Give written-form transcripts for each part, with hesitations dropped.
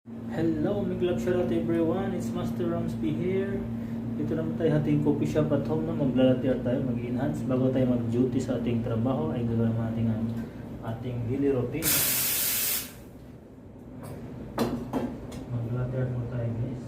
Hello, Miglab shoutout everyone. It's Master Ramsby here. Dito naman tayo ating coffee shop at home na maglalati tayo, mag-enhance. Bago tayo mag-duty sa ating trabaho ay gagawin natin ang ating daily routine. Maglalati mo tayo guys.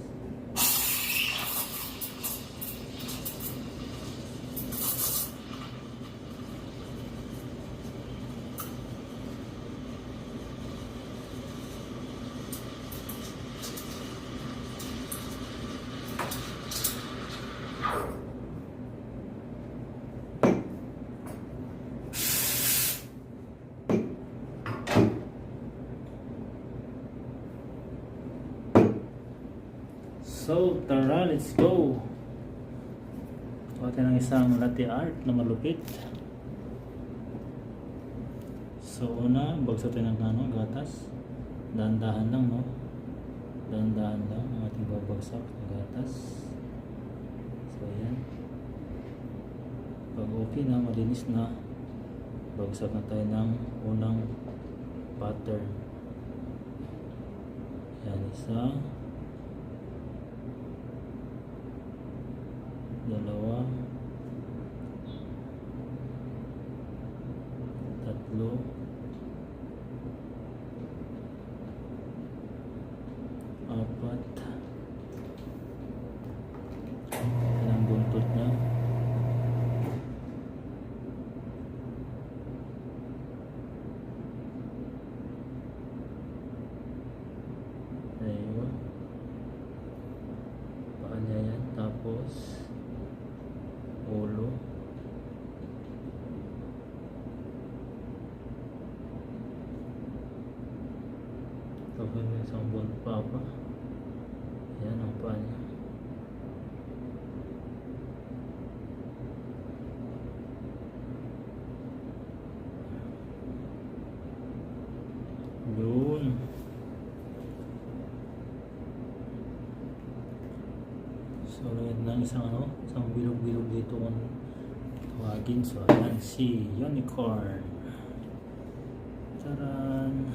So, tara, let's go! Kuha ng isang latte art na malupit. So, una, bagsak tayo ng gatas. Dahan-dahan lang, no? Dahan-dahan lang ang ating babagsak ng gatas. So, ayan. Pag okay na, malinis na, bagsak na tayo ng unang pattern. Ayan, isa. Dalawa, tatlo, apat, ang buntot na, ayun, paa niya yan, tapos ulo, tapos may isang buwan pa. Yan ang paa niya. Yun. So, lang isang bilog-bilog dito kung tawagin. So, ayan si Unicorn. Charan!